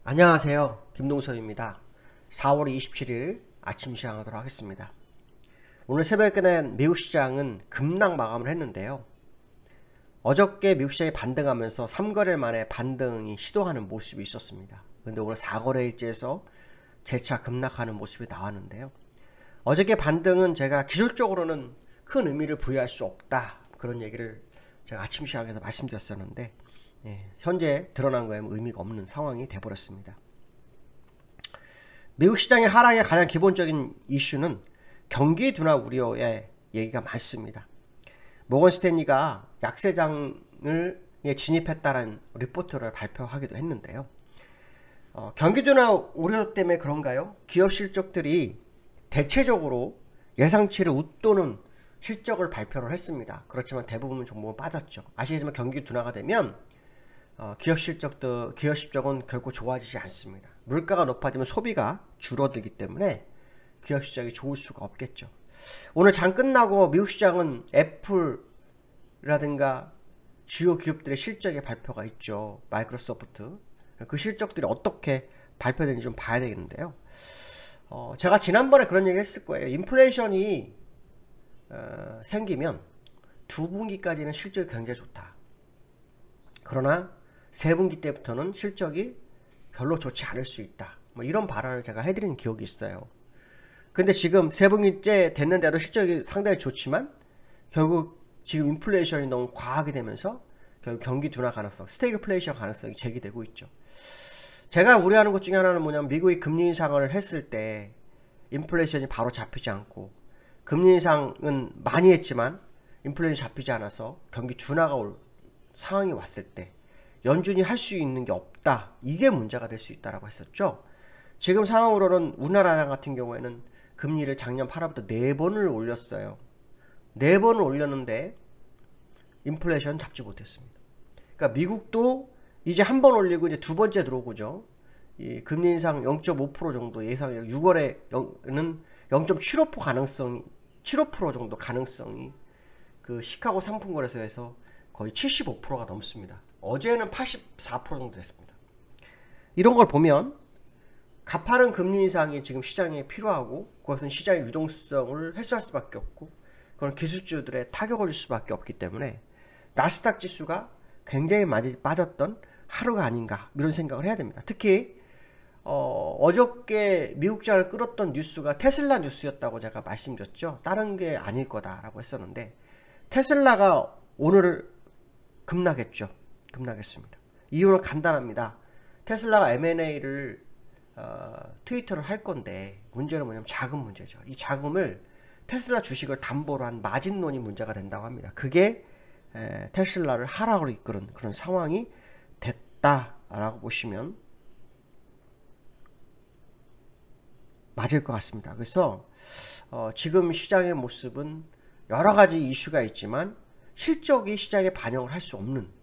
안녕하세요. 김동섭입니다. 4월 27일 아침 시작하도록 하겠습니다. 오늘 새벽에 낸 미국 시장은 급락 마감을 했는데요. 어저께 미국 시장이 반등하면서 3거래일 만에 반등이 시도하는 모습이 있었습니다. 그런데 오늘 4거래일째에서 재차 급락하는 모습이 나왔는데요. 어저께 반등은 제가 기술적으로는 큰 의미를 부여할 수 없다, 그런 얘기를 제가 아침 시장에서 말씀드렸었는데 현재 드러난 거에 의미가 없는 상황이 돼버렸습니다. 미국 시장의 하락의 가장 기본적인 이슈는 경기 둔화 우려의 얘기가 많습니다. 모건 스탠리가 약세장을 진입했다는 리포트를 발표하기도 했는데요. 경기 둔화 우려 때문에 그런가요? 기업 실적들이 대체적으로 예상치를 웃도는 실적을 발표를 했습니다. 그렇지만 대부분 종목은 빠졌죠. 아시겠지만 경기 둔화가 되면 기업 실적은 결코 좋아지지 않습니다. 물가가 높아지면 소비가 줄어들기 때문에 기업 실적이 좋을 수가 없겠죠. 오늘 장 끝나고 미국 시장은 애플이라든가 주요 기업들의 실적의 발표가 있죠. 마이크로소프트. 그 실적들이 어떻게 발표되는지 좀 봐야 되겠는데요. 제가 지난번에 그런 얘기 했을 거예요. 인플레이션이 생기면 2분기까지는 실적이 굉장히 좋다. 그러나 3분기 때부터는 실적이 별로 좋지 않을 수 있다, 이런 발언을 제가 해드린 기억이 있어요. 근데 지금 3분기째 됐는데도 실적이 상당히 좋지만 결국 지금 인플레이션이 너무 과하게 되면서 결국 경기 둔화 가능성, 스태그플레이션 가능성이 제기되고 있죠. 제가 우려하는 것 중에 하나는 뭐냐면, 미국이 금리 인상을 했을 때 인플레이션이 바로 잡히지 않고, 금리 인상은 많이 했지만 인플레이션이 잡히지 않아서 경기 둔화가 올 상황이 왔을 때 연준이 할 수 있는 게 없다, 이게 문제가 될 수 있다라고 했었죠. 지금 상황으로는 우리나라 같은 경우에는 금리를 작년 8월부터 4번을 올렸어요. 4번을 올렸는데 인플레이션 잡지 못했습니다. 그러니까 미국도 이제 한 번 올리고 이제 두 번째 들어오고죠. 이 금리 인상 0.5% 정도 예상, 6월에는 0.75% 가능성이, 75% 정도 가능성이 그 시카고 상품거래소에서 거의 75%가 넘습니다. 어제는 84% 정도 됐습니다. 이런 걸 보면 가파른 금리 인상이 지금 시장에 필요하고, 그것은 시장의 유동성을 해소할 수밖에 없고, 그건 기술주들의 타격을 줄 수밖에 없기 때문에 나스닥 지수가 굉장히 많이 빠졌던 하루가 아닌가, 이런 생각을 해야 됩니다. 특히 어저께 미국 장을 끌었던 뉴스가 테슬라 뉴스였다고 제가 말씀드렸죠. 다른 게 아닐 거다라고 했었는데 테슬라가 오늘 급락했습니다. 이유는 간단합니다. 테슬라가 M&A를 트위터를 할 건데, 문제는 뭐냐면 자금 문제죠. 이 자금을 테슬라 주식을 담보로 한 마진론이 문제가 된다고 합니다. 그게 테슬라를 하락으로 이끄는 그런 상황이 됐다라고 보시면 맞을 것 같습니다. 그래서 지금 시장의 모습은 여러 가지 이슈가 있지만 실적이 시장에 반영을 할 수 없는,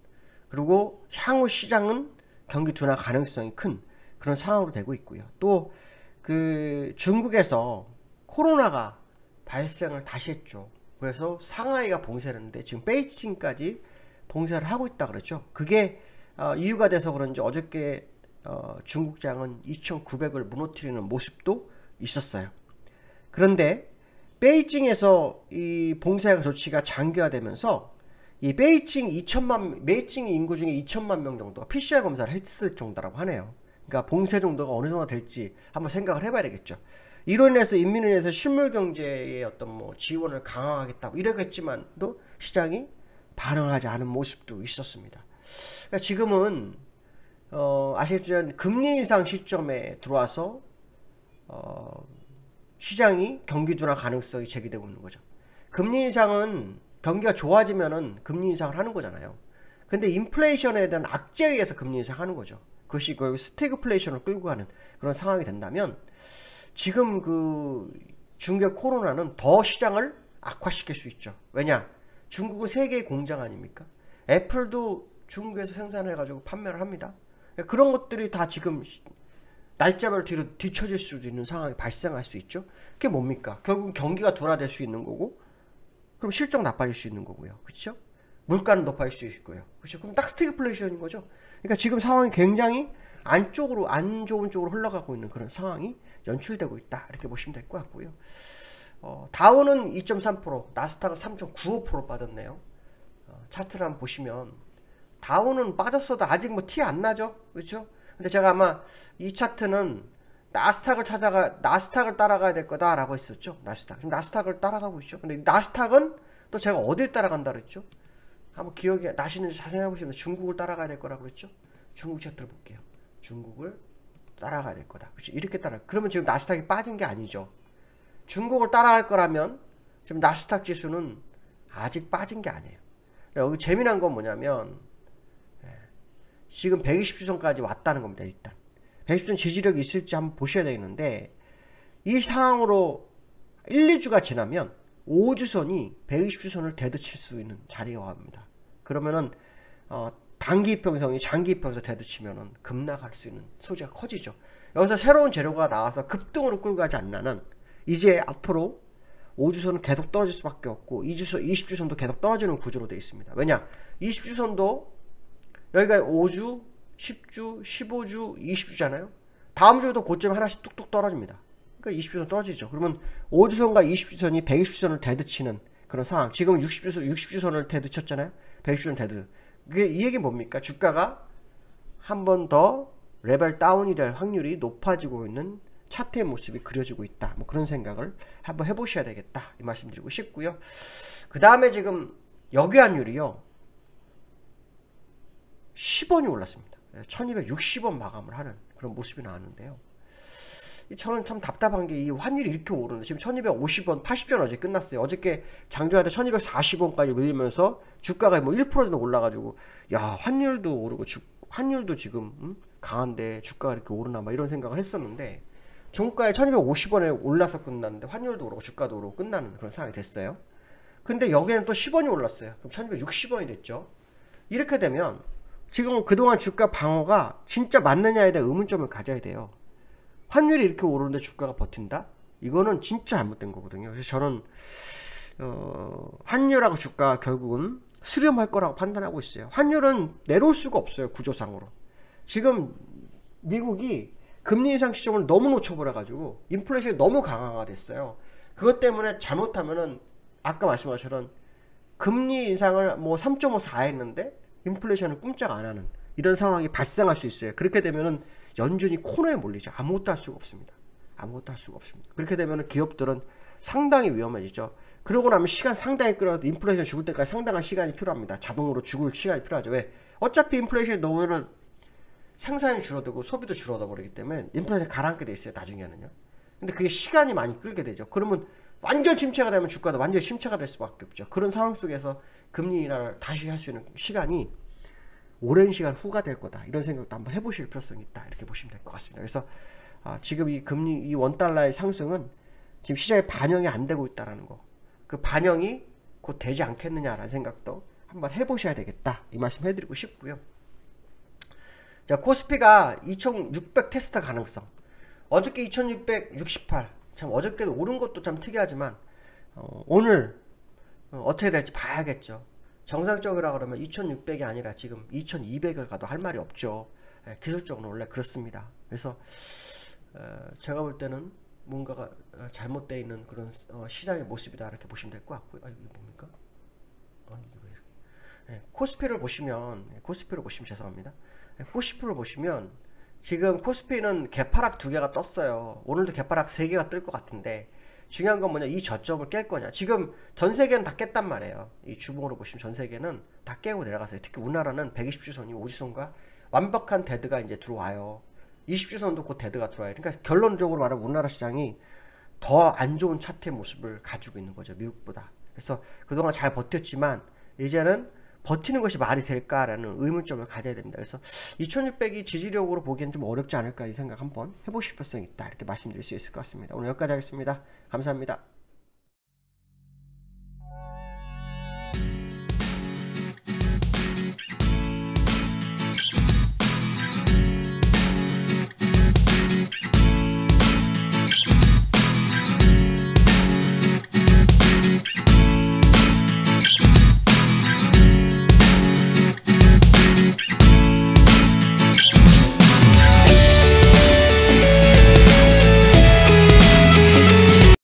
그리고 향후 시장은 경기 둔화 가능성이 큰 그런 상황으로 되고 있고요. 또 그 중국에서 코로나가 발생을 다시 했죠. 그래서 상하이가 봉쇄를 했는데 지금 베이징까지 봉쇄를 하고 있다 그랬죠. 그게 이유가 돼서 그런지 어저께 중국장은 2,900을 무너뜨리는 모습도 있었어요. 그런데 베이징에서 이 봉쇄 조치가 장기화되면서 이 베이징 인구 중에 2천만 명 정도가 PCR 검사를 했을 정도라고 하네요. 그러니까 봉쇄 정도가 어느 정도 될지 한번 생각을 해봐야 되겠죠. 이로 인해서 인민을 위해서 실물 경제의 어떤 지원을 강화하겠다, 이러겠지만도 시장이 반응하지 않은 모습도 있었습니다. 그러니까 지금은 아시겠지만 금리 인상 시점에 들어와서 시장이 경기 둔화 가능성이 제기되고 있는 거죠. 금리 인상은 경기가 좋아지면은 금리 인상을 하는 거잖아요. 근데 인플레이션에 대한 악재에 의해서 금리 인상하는 거죠. 그것이 결국 스태그플레이션을 끌고 가는 그런 상황이 된다면, 지금 그 중국의 코로나는 더 시장을 악화시킬 수 있죠. 왜냐? 중국은 세계의 공장 아닙니까? 애플도 중국에서 생산해가지고 판매를 합니다. 그런 것들이 다 지금 날짜별 뒤로 뒤처질 수도 있는 상황이 발생할 수 있죠. 그게 뭡니까? 결국 경기가 둔화될 수 있는 거고, 그럼 실적 나빠질 수 있는 거고요. 그렇죠? 물가는 높아질 수 있고요. 그렇죠? 그럼 딱 스태그플레이션인 거죠. 그러니까 지금 상황이 굉장히 안쪽으로 안 좋은 쪽으로 흘러가고 있는 그런 상황이 연출되고 있다 이렇게 보시면 될 것 같고요. 다우는 2.3%, 나스닥은 3.95% 빠졌네요. 차트를 한번 보시면 다우는 빠졌어도 아직 뭐 티 안 나죠, 그렇죠? 근데 제가 아마 이 차트는 나스닥을 따라가야 될 거다라고 했었죠. 지금 나스닥을 따라가고 있죠. 근데 나스닥은 또 제가 어딜 따라간다 그랬죠? 한번 기억이 나시는지 자세히 해보시면 중국을 따라가야 될 거라고 그랬죠? 중국 차트를 볼게요. 중국을 따라가야 될 거다. 그렇죠? 이렇게 그러면 지금 나스닥이 빠진 게 아니죠. 중국을 따라갈 거라면 지금 나스닥 지수는 아직 빠진 게 아니에요. 여기 재미난 건 뭐냐면 지금 120주선까지 왔다는 겁니다. 일단 120주선 지지력이 있을지 한번 보셔야 되겠는데 이 상황으로 1, 2주가 지나면 5주선이 120주선을 대드칠 수 있는 자리가 옵니다. 그러면은 단기 이평선이 장기 이평선 대드치면은 급락할 수 있는 소지가 커지죠. 여기서 새로운 재료가 나와서 급등으로 끌고 가지 않는 이제 앞으로 5주선은 계속 떨어질 수밖에 없고 20주선도 계속 떨어지는 구조로 되어 있습니다. 왜냐? 20주선도 여기가 5주, 10주, 15주, 20주잖아요. 다음 주에도 고점이 하나씩 뚝뚝 떨어집니다. 그러니까 20주선 떨어지죠. 그러면 5주선과 20주선이 120주선을 대드치는 그런 상황. 지금 60주선을 대드쳤잖아요. 120주선 대드. 이 얘기는 뭡니까? 주가가 한 번 더 레벨 다운이 될 확률이 높아지고 있는 차트의 모습이 그려지고 있다. 뭐 그런 생각을 한번 해보셔야 되겠다. 이 말씀 드리고 싶고요. 그 다음에 지금 역외환율이요. 10원이 올랐습니다. 1260원 마감을 하는 그런 모습이 나왔는데요. 저는 참 답답한 게 이 환율이 이렇게 오르는데 지금 1250원, 80전 어제 끝났어요. 어저께 장중한테 1240원까지 밀리면서 주가가 뭐 1% 정도 올라가지고 야 환율도 오르고 환율도 지금 강한데 주가가 이렇게 오르나 막 이런 생각을 했었는데 종가에 1250원에 올라서 끝났는데 환율도 오르고 주가도 오르고 끝나는 그런 상황이 됐어요. 근데 여기에는 또 10원이 올랐어요. 그럼 1260원이 됐죠. 이렇게 되면 지금 그동안 주가 방어가 진짜 맞느냐에 대한 의문점을 가져야 돼요. 환율이 이렇게 오르는데 주가가 버틴다? 이거는 진짜 잘못된 거거든요. 그래서 저는 환율하고 주가 결국은 수렴할 거라고 판단하고 있어요. 환율은 내려올 수가 없어요. 구조상으로. 지금 미국이 금리 인상 시점을 너무 놓쳐버려가지고 인플레이션이 너무 강화가 됐어요. 그것 때문에 잘못하면은 아까 말씀하신 것처럼 금리 인상을 뭐 3.54 했는데 인플레이션을 꼼짝 안 하는 이런 상황이 발생할 수 있어요. 그렇게 되면은 연준이 코너에 몰리죠. 아무것도 할 수가 없습니다. 아무것도 할 수가 없습니다. 그렇게 되면은 기업들은 상당히 위험해지죠. 그러고 나면 시간 상당히 끌어도 인플레이션 죽을 때까지 상당한 시간이 필요합니다. 자동으로 죽을 시간이 필요하죠. 왜? 어차피 인플레이션이 넣으면은 생산이 줄어들고 소비도 줄어들어 버리기 때문에 인플레이션이 가라앉게 돼 있어요. 나중에는요. 근데 그게 시간이 많이 끌게 되죠. 그러면 완전 침체가 되면 주가도 완전 침체가 될 수밖에 없죠. 그런 상황 속에서 금리 인하를 다시 할 수 있는 시간이 오랜 시간 후가 될 거다. 이런 생각도 한번 해보실 필요성이 있다. 이렇게 보시면 될 것 같습니다. 그래서 지금 이 금리, 이 원달러의 상승은 지금 시장에 반영이 안 되고 있다는 거. 그 반영이 곧 되지 않겠느냐라는 생각도 한번 해보셔야 되겠다. 이 말씀 해드리고 싶고요. 자, 코스피가 2600 테스트 가능성. 어저께 2668. 참 어저께도 오른 것도 참 특이하지만 오늘 어떻게 될지 봐야겠죠. 정상적이라 그러면 2600이 아니라 지금 2200을 가도 할 말이 없죠. 기술적으로 원래 그렇습니다. 그래서 제가 볼 때는 뭔가가 잘못되어 있는 그런 시장의 모습이다 이렇게 보시면 될 것 같고요. 이게 뭡니까? 이게 왜 이렇게? 코스피를 보시면 죄송합니다. 코스피를 보시면 지금 코스피는 개파락 2개가 떴어요. 오늘도 개파락 3개가 뜰 것 같은데 중요한 건 뭐냐, 이 저점을 깰 거냐. 지금 전 세계는 다 깼단 말이에요. 이 주봉으로 보시면 전 세계는 다 깨고 내려갔어요. 특히 우리나라는 120주선이 5주선과 완벽한 데드가 이제 들어와요. 20주선도 곧 데드가 들어와요. 그러니까 결론적으로 말하면 우리나라 시장이 더 안 좋은 차트의 모습을 가지고 있는 거죠. 미국보다. 그래서 그동안 잘 버텼지만 이제는 버티는 것이 말이 될까라는 의문점을 가져야 됩니다. 그래서 2600이 지지력으로 보기엔 좀 어렵지 않을까 이 생각 한번 해보실 필요성이 있다. 이렇게 말씀드릴 수 있을 것 같습니다. 오늘 여기까지 하겠습니다. 감사합니다.